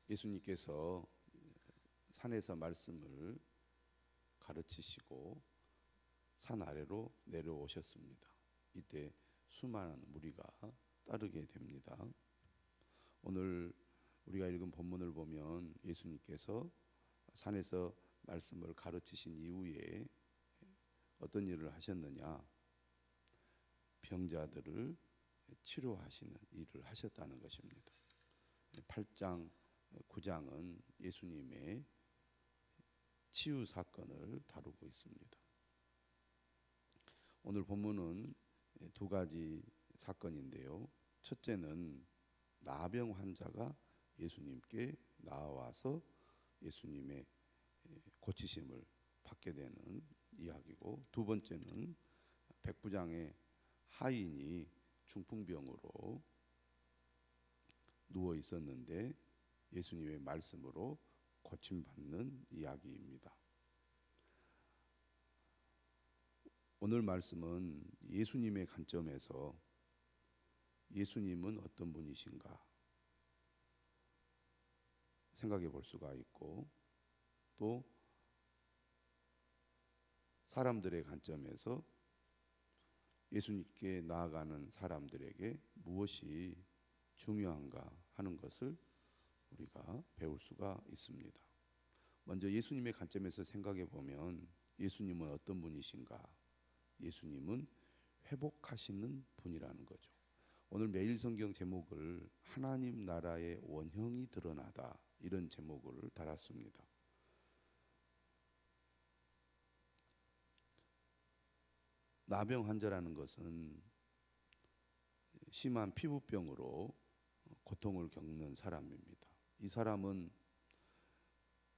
예수님께서 산에서 말씀을 가르치시고 산 아래로 내려오셨습니다. 이때 수많은 무리가 따르게 됩니다. 오늘 우리가 읽은 본문을 보면 예수님께서 산에서 말씀을 가르치신 이후에 어떤 일을 하셨느냐? 병자들을 치료하시는 일을 하셨다는 것입니다. 8장, 9장은 예수님의 치유 사건을 다루고 있습니다. 오늘 본문은 두 가지 사건인데요. 첫째는 나병 환자가 예수님께 나와서 예수님의 고치심을 받게 되는 이야기고, 두 번째는 백부장의 하인이 중풍병으로 누워 있었는데 예수님의 말씀으로 고침받는 이야기입니다. 오늘 말씀은 예수님의 관점에서 예수님은 어떤 분이신가 생각해 볼 수가 있고, 또 사람들의 관점에서 예수님께 나아가는 사람들에게 무엇이 중요한가 하는 것을 우리가 배울 수가 있습니다. 먼저 예수님의 관점에서 생각해 보면 예수님은 어떤 분이신가? 예수님은 회복하시는 분이라는 거죠. 오늘 매일 성경 제목을 하나님 나라의 원형이 드러나다, 이런 제목을 달았습니다. 나병 환자라는 것은 심한 피부병으로 고통을 겪는 사람입니다. 이 사람은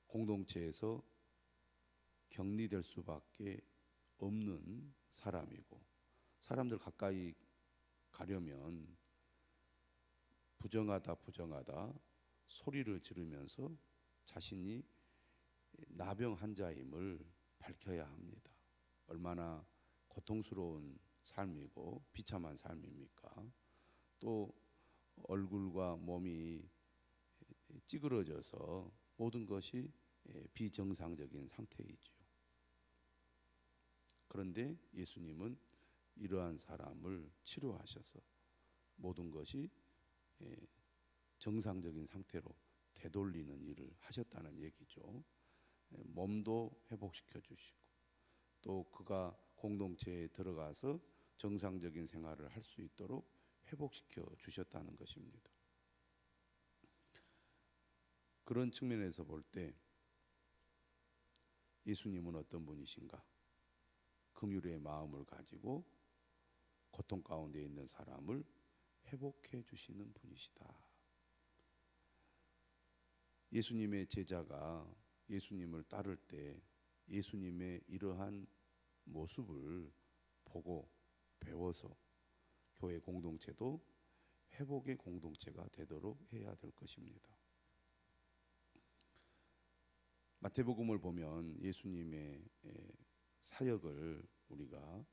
공동체에서 격리될 수밖에 없는 사람이고, 사람들 가까이 가려면 부정하다 소리를 지르면서 자신이 나병 환자임을 밝혀야 합니다. 얼마나 고통스러운 삶이고 비참한 삶입니까? 또 얼굴과 몸이 찌그러져서 모든 것이 비정상적인 상태이지요. 그런데 예수님은 이러한 사람을 치료하셔서 모든 것이 정상적인 상태로 되돌리는 일을 하셨다는 얘기죠. 몸도 회복시켜 주시고, 또 그가 공동체에 들어가서 정상적인 생활을 할 수 있도록 회복시켜 주셨다는 것입니다. 그런 측면에서 볼 때 예수님은 어떤 분이신가? 긍휼의 마음을 가지고 고통 가운데 있는 사람을 회복해 주시는 분이시다. 예수님의 제자가 예수님을 따를 때 예수님의 이러한 모습을 보고 배워서 교회 공동체도 회복의 공동체가 되도록 해야 될 것입니다. 마태복음을 보면 예수님의 사역을 우리가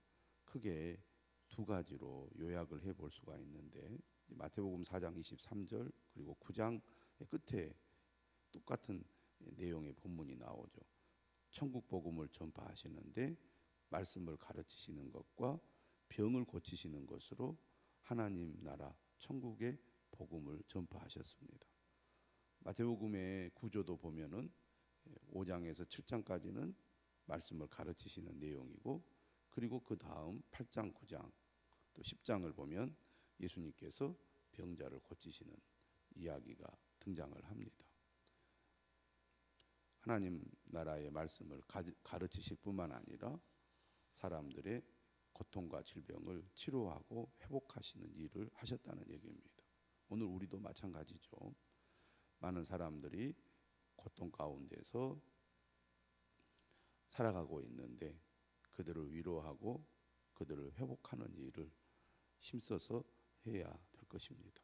크게 두 가지로 요약을 해볼 수가 있는데, 마태복음 4장 23절 그리고 9장 끝에 똑같은 내용의 본문이 나오죠. 천국 복음을 전파하시는데 말씀을 가르치시는 것과 병을 고치시는 것으로 하나님 나라 천국의 복음을 전파하셨습니다. 마태복음의 구조도 보면은 5장에서 7장까지는 말씀을 가르치시는 내용이고, 그리고 그 다음 8장, 9장, 또 10장을 보면 예수님께서 병자를 고치시는 이야기가 등장을 합니다. 하나님 나라의 말씀을 가르치실 뿐만 아니라 사람들의 고통과 질병을 치료하고 회복하시는 일을 하셨다는 얘기입니다. 오늘 우리도 마찬가지죠. 많은 사람들이 고통 가운데서 살아가고 있는데 그들을 위로하고 그들을 회복하는 일을 힘써서 해야 될 것입니다.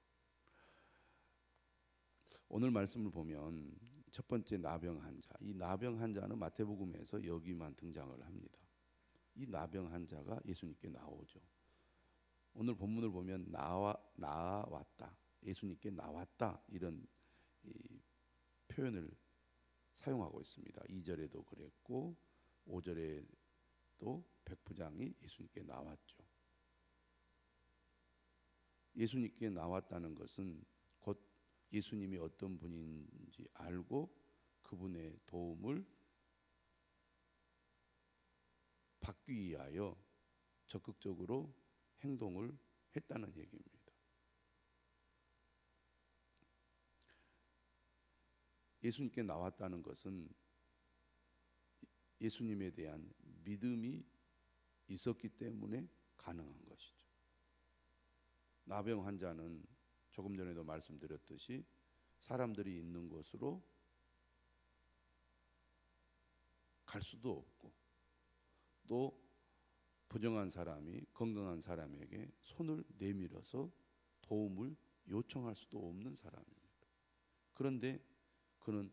오늘 말씀을 보면 첫 번째 나병 환자, 이 나병 환자는 마태복음에서 여기만 등장을 합니다. 이 나병 환자가 예수님께 나오죠. 오늘 본문을 보면 나왔다, 예수님께 나왔다, 이런 표현을 사용하고 있습니다. 2절에도 그랬고 5절에도 백부장이 예수님께 나왔죠. 예수님께 나왔다는 것은 곧 예수님이 어떤 분인지 알고 그분의 도움을 받기 위하여 적극적으로 행동을 했다는 얘기입니다. 예수님께 나왔다는 것은 예수님에 대한 믿음이 있었기 때문에 가능한 것이죠. 나병 환자는 조금 전에도 말씀드렸듯이 사람들이 있는 곳으로 갈 수도 없고 또 부정한 사람이 건강한 사람에게 손을 내밀어서 도움을 요청할 수도 없는 사람입니다. 그런데 그는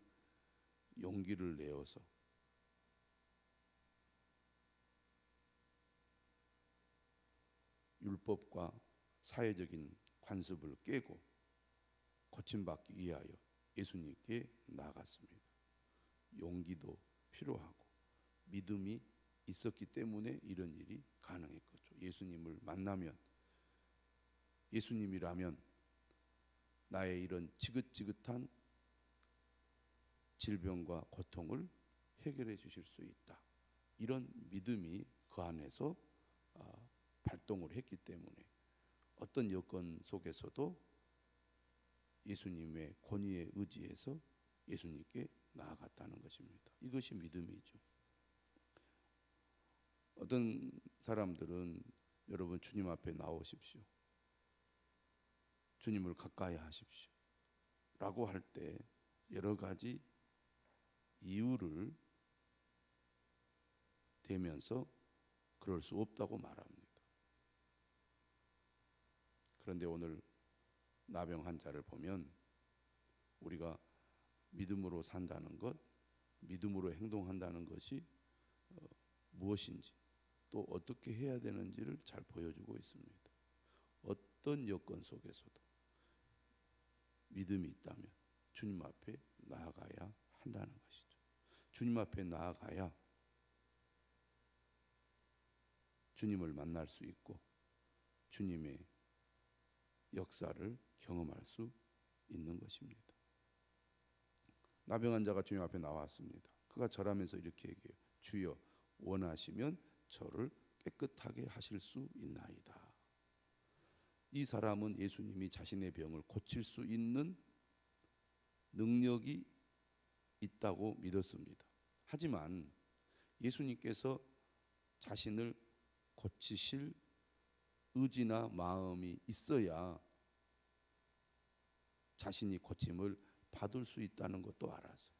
용기를 내어서 율법과 사회적인 관습을 깨고 고침받기 위하여 예수님께 나아갔습니다. 용기도 필요하고 믿음이 있었기 때문에 이런 일이 가능했겠죠. 예수님을 만나면, 예수님이라면 나의 이런 지긋지긋한 질병과 고통을 해결해 주실 수 있다. 이런 믿음이 그 안에서 발동을 했기 때문에 어떤 여건 속에서도 예수님의 권위에 의지해서 예수님께 나아갔다는 것입니다. 이것이 믿음이죠. 어떤 사람들은 여러분 주님 앞에 나오십시오. 주님을 가까이 하십시오. 라고 할 때 여러 가지 이유를 대면서 그럴 수 없다고 말합니다. 그런데 오늘 나병 환자를 보면 우리가 믿음으로 산다는 것, 믿음으로 행동한다는 것이 무엇인지 또 어떻게 해야 되는지를 잘 보여주고 있습니다. 어떤 여건 속에서도 믿음이 있다면 주님 앞에 나아가야 한다는 것이죠. 주님 앞에 나아가야 주님을 만날 수 있고 주님의 역사를 경험할 수 있는 것입니다. 나병 환자가 주님 앞에 나왔습니다. 그가 절하면서 이렇게 얘기해요. 주여 원하시면 저를 깨끗하게 하실 수 있나이다. 이 사람은 예수님이 자신의 병을 고칠 수 있는 능력이 있다고 믿었습니다. 하지만 예수님께서 자신을 고치실 의지나 마음이 있어야 자신이 고침을 받을 수 있다는 것도 알았어요.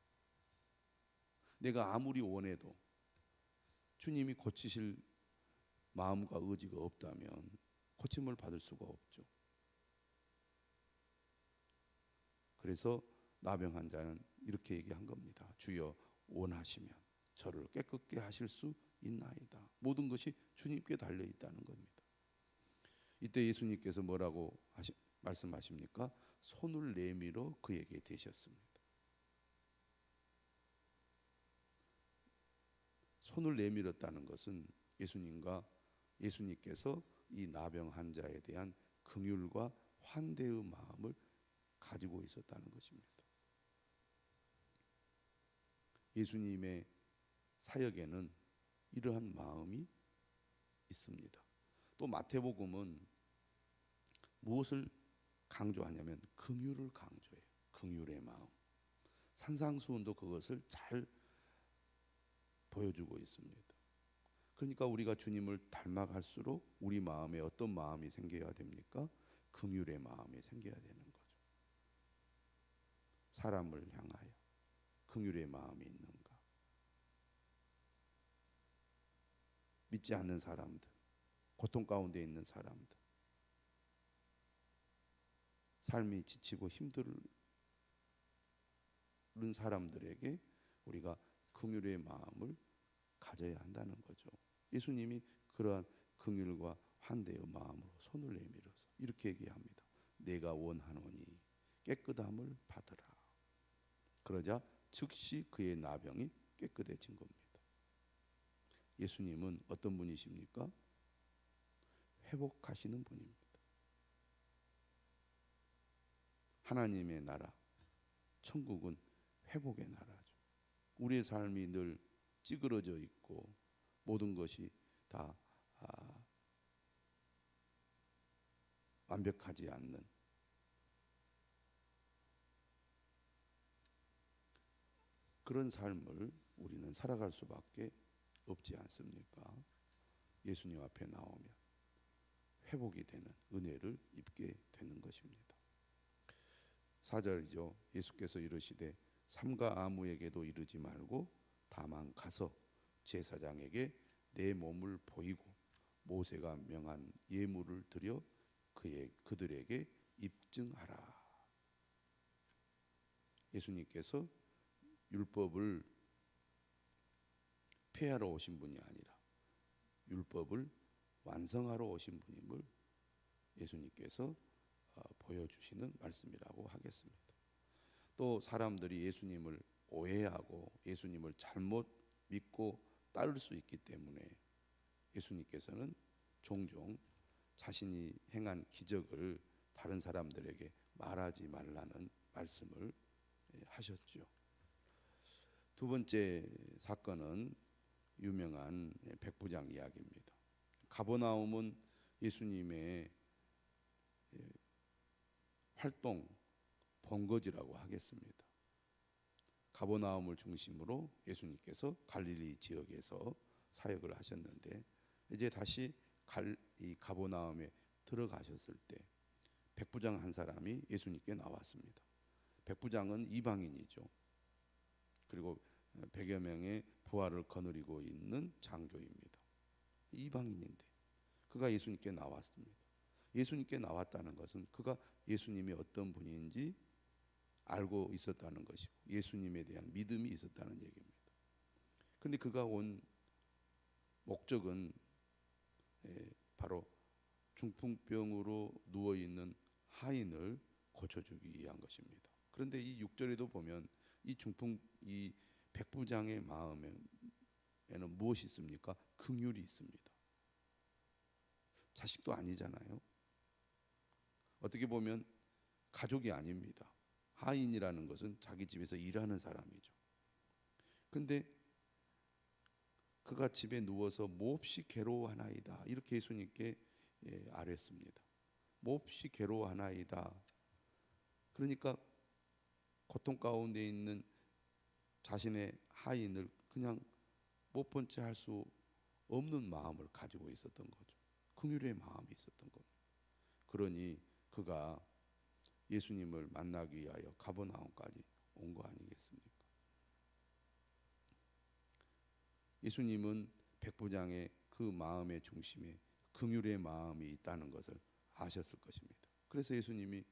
내가 아무리 원해도 주님이 고치실 마음과 의지가 없다면 고침을 받을 수가 없죠. 그래서 나병 환자는 이렇게 얘기한 겁니다. 주여 원하시면 저를 깨끗게 하실 수 있나이다. 모든 것이 주님께 달려 있다는 겁니다. 이때 예수님께서 뭐라고 말씀하십니까? 손을 내밀어 그에게 대셨습니다. 손을 내밀었다는 것은 예수님께서 이 나병 환자에 대한 긍휼과 환대의 마음을 가지고 있었다는 것입니다. 예수님의 사역에는 이러한 마음이 있습니다. 또 마태복음은 무엇을 강조하냐면 긍휼을 강조해요. 긍휼의 마음. 산상수훈도 그것을 잘 보여주고 있습니다. 그러니까 우리가 주님을 닮아갈수록 우리 마음에 어떤 마음이 생겨야 됩니까? 긍휼의 마음이 생겨야 되는 거죠. 사람을 향하여 긍휼의 마음이 있는가? 믿지 않는 사람들, 고통 가운데 있는 사람들, 삶이 지치고 힘든 사람들에게 우리가 긍휼의 마음을 가져야 한다는 거죠. 예수님이 그러한 긍휼과 환대의 마음으로 손을 내밀어서 이렇게 얘기합니다. 내가 원하노니 깨끗함을 받으라. 그러자 즉시 그의 나병이 깨끗해진 겁니다. 예수님은 어떤 분이십니까? 회복하시는 분입니다. 하나님의 나라, 천국은 회복의 나라죠. 우리의 삶이 늘 찌그러져 있고 모든 것이 다 완벽하지 않는 그런 삶을 우리는 살아갈 수밖에 없지 않습니까? 예수님 앞에 나오면 회복이 되는 은혜를 입게 되는 것입니다. 4절이죠. 예수께서 이르시되 삼가 아무에게도 이르지 말고 다만 가서 제사장에게 내 몸을 보이고 모세가 명한 예물을 드려 그들에게 입증하라. 예수님께서 율법을 폐하러 오신 분이 아니라 율법을 완성하러 오신 분임을 예수님께서 보여주시는 말씀이라고 하겠습니다. 또 사람들이 예수님을 오해하고 예수님을 잘못 믿고 따를 수 있기 때문에 예수님께서는 종종 자신이 행한 기적을 다른 사람들에게 말하지 말라는 말씀을 하셨죠. 두 번째 사건은 유명한 백부장 이야기입니다. 가버나움은 예수님의 활동 본거지라고 하겠습니다. 가버나움을 중심으로 예수님께서 갈릴리 지역에서 사역을 하셨는데 이제 다시 이 가버나움에 들어가셨을 때 백부장 한 사람이 예수님께 나왔습니다. 백부장은 이방인이죠. 그리고 100여 명의 부하를 거느리고 있는 장교입니다. 이방인인데 그가 예수님께 나왔습니다. 예수님께 나왔다는 것은 그가 예수님이 어떤 분인지 알고 있었다는 것이고 예수님에 대한 믿음이 있었다는 얘기입니다. 그런데 그가 온 목적은 바로 중풍병으로 누워있는 하인을 고쳐주기 위한 것입니다. 그런데 이 6절에도 보면 이 백부장의 마음에는 무엇이 있습니까? 긍휼이 있습니다. 자식도 아니잖아요. 어떻게 보면 가족이 아닙니다. 하인이라는 것은 자기 집에서 일하는 사람이죠. 그런데 그가 집에 누워서 몹시 괴로워하나이다. 이렇게 예수님께 아뢰었습니다. 몹시 괴로워하나이다. 그러니까 고통 가운데 있는 자신의 하인을 그냥 못 본 채 할 수 없는 마음을 가지고 있었던 거죠. 긍휼의 마음이 있었던 겁니다. 그러니 그가 예수님을 만나기 위하여 가버나움까지 온 거 아니겠습니까? 예수님은 백부장의 그 마음의 중심에 긍휼의 마음이 있다는 것을 아셨을 것입니다. 그래서 예수님이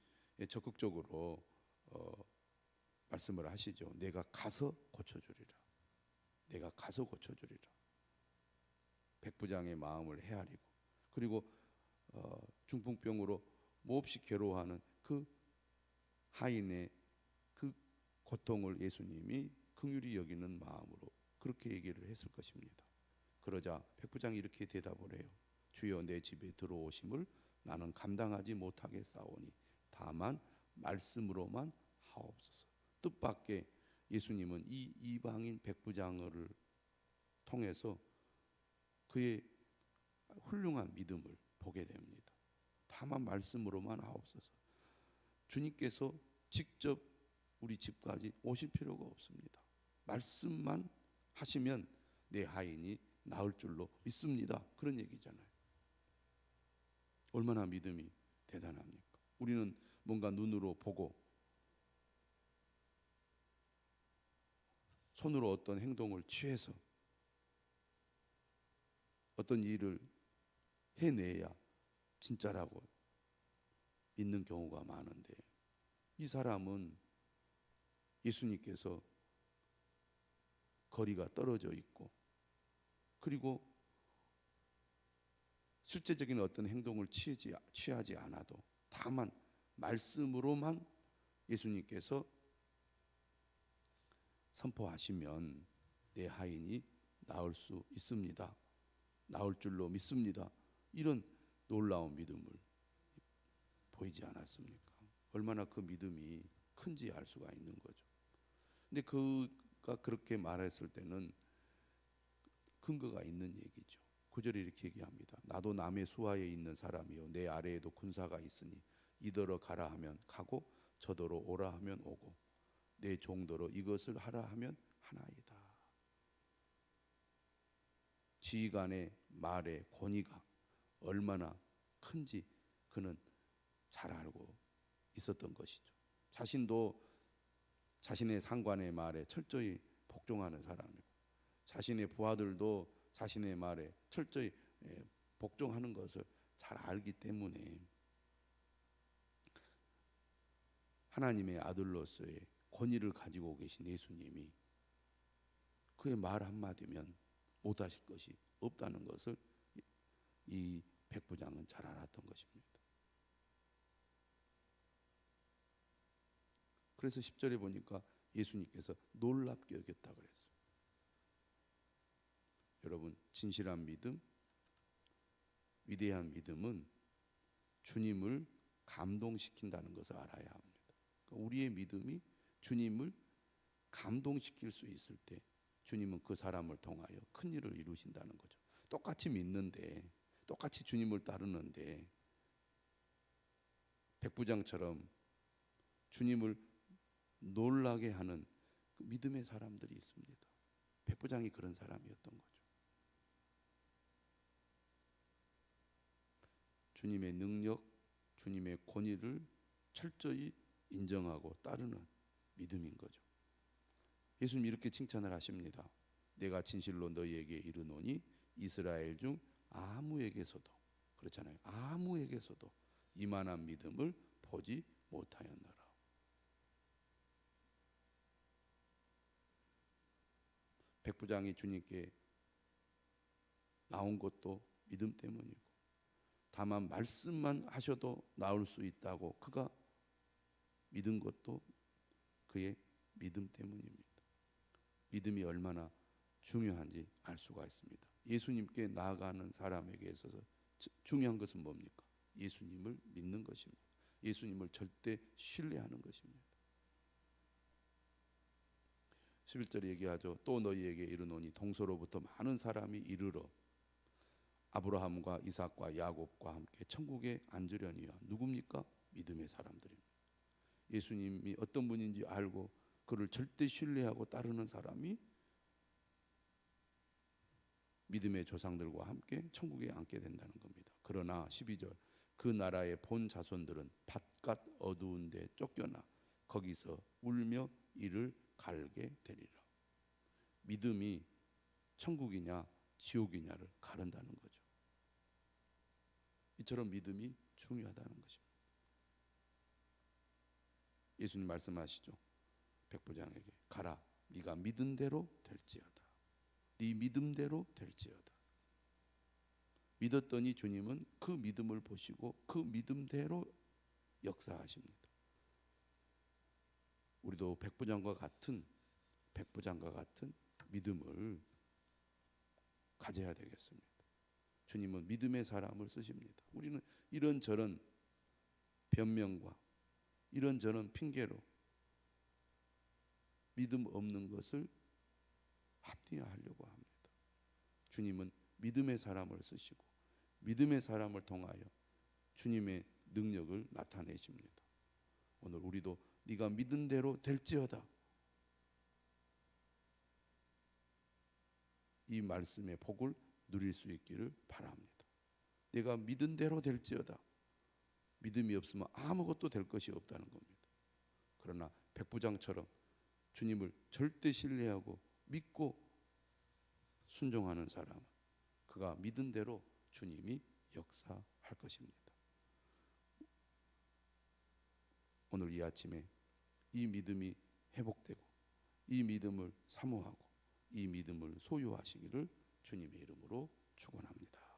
적극적으로 말씀을 하시죠. 내가 가서 고쳐주리라. 내가 가서 고쳐주리라. 백부장의 마음을 헤아리고 그리고 중풍병으로 몹시 괴로워하는 그 하인의 그 고통을 예수님이 긍휼히 여기는 마음으로 그렇게 얘기를 했을 것입니다. 그러자 백부장이 이렇게 대답을 해요. 주여 내 집에 들어오심을 나는 감당하지 못하겠사오니 다만 말씀으로만 하옵소서. 뜻밖의 예수님은 이 이방인 백부장을 통해서 그의 훌륭한 믿음을 보게 됩니다. 다만 말씀으로만 하옵소서. 주님께서 직접 우리 집까지 오실 필요가 없습니다. 말씀만 하시면 내 하인이 나을 줄로 믿습니다. 그런 얘기잖아요. 얼마나 믿음이 대단합니까? 우리는 뭔가 눈으로 보고 손으로 어떤 행동을 취해서 어떤 일을 해내야 진짜라고 믿는 경우가 많은데 이 사람은 예수님께서 거리가 떨어져 있고 그리고 실제적인 어떤 행동을 취하지 않아도 다만 말씀으로만 예수님께서 선포하시면 내 하인이 나을 수 있습니다. 나을 줄로 믿습니다. 이런 놀라운 믿음을 보이지 않았습니까? 얼마나 그 믿음이 큰지 알 수가 있는 거죠. 근데 그가 그렇게 말했을 때는 근거가 있는 얘기죠. 9절에 이렇게 얘기합니다. 나도 남의 수하에 있는 사람이요 내 아래에도 군사가 있으니 이더러 가라 하면 가고 저더러 오라 하면 오고 내 종더러 이것을 하라 하면 하나이다. 지휘관의 말의 권위가 얼마나 큰지 그는 잘 알고 있었던 것이죠. 자신도 자신의 상관의 말에 철저히 복종하는 사람이고 자신의 부하들도 자신의 말에 철저히 복종하는 것을 잘 알기 때문에 하나님의 아들로서의 권위를 가지고 계신 예수님이 그의 말 한마디면 못하실 것이 없다는 것을 이 백부장은 잘 알았던 것입니다. 그래서 10절에 보니까 예수님께서 놀랍게 여겼다 그랬어요. 여러분, 진실한 믿음, 위대한 믿음은 주님을 감동시킨다는 것을 알아야 합니다. 그러니까 우리의 믿음이 주님을 감동시킬 수 있을 때 주님은 그 사람을 통하여 큰 일을 이루신다는 거죠. 똑같이 믿는데, 똑같이 주님을 따르는데 백부장처럼 주님을 놀라게 하는 그 믿음의 사람들이 있습니다. 백부장이 그런 사람이었던 거죠. 주님의 능력, 주님의 권위를 철저히 인정하고 따르는 믿음인 거죠. 예수님 이렇게 칭찬을 하십니다. 내가 진실로 너희에게 이르노니 이스라엘 중 아무에게서도, 그렇잖아요, 아무에게서도 이만한 믿음을 보지 못하였노라. 백부장이 주님께 나온 것도 믿음 때문이고 다만 말씀만 하셔도 나올 수 있다고 그가 믿은 것도 그의 믿음 때문입니다. 믿음이 얼마나 중요한지 알 수가 있습니다. 예수님께 나아가는 사람에게 있어서 중요한 것은 뭡니까? 예수님을 믿는 것입니다. 예수님을 절대 신뢰하는 것입니다. 11절에 얘기하죠. 또 너희에게 이르노니 동서로부터 많은 사람이 이르러 아브라함과 이삭과 야곱과 함께 천국에 앉으려니와. 누굽니까? 믿음의 사람들입니다. 예수님이 어떤 분인지 알고 그를 절대 신뢰하고 따르는 사람이 믿음의 조상들과 함께 천국에 앉게 된다는 겁니다. 그러나 12절 그 나라의 본 자손들은 바깥 어두운 데 쫓겨나 거기서 울며 이를 갈게 되리라. 믿음이 천국이냐 지옥이냐를 가른다는 거죠. 이처럼 믿음이 중요하다는 것입니다. 예수님 말씀하시죠. 백부장에게 가라, 네가 믿은 대로 될지어다. 네 믿음대로 될지어다. 믿었더니 주님은 그 믿음을 보시고 그 믿음대로 역사하십니다. 우리도 백부장과 같은 믿음을 가져야 되겠습니다. 주님은 믿음의 사람을 쓰십니다. 우리는 이런저런 변명과 이런저런 핑계로 믿음 없는 것을 합리화하려고 합니다. 주님은 믿음의 사람을 쓰시고 믿음의 사람을 통하여 주님의 능력을 나타내십니다. 오늘 우리도 네가 믿은 대로 될지어다. 이 말씀의 복을 누릴 수 있기를 바랍니다. 내가 믿은 대로 될지어다. 믿음이 없으면 아무것도 될 것이 없다는 겁니다. 그러나 백부장처럼 주님을 절대 신뢰하고 믿고 순종하는 사람은 그가 믿은 대로 주님이 역사할 것입니다. 오늘 이 아침에 이 믿음이 회복되고 이 믿음을 사모하고 이 믿음을 소유하시기를 주님의 이름으로 축원합니다.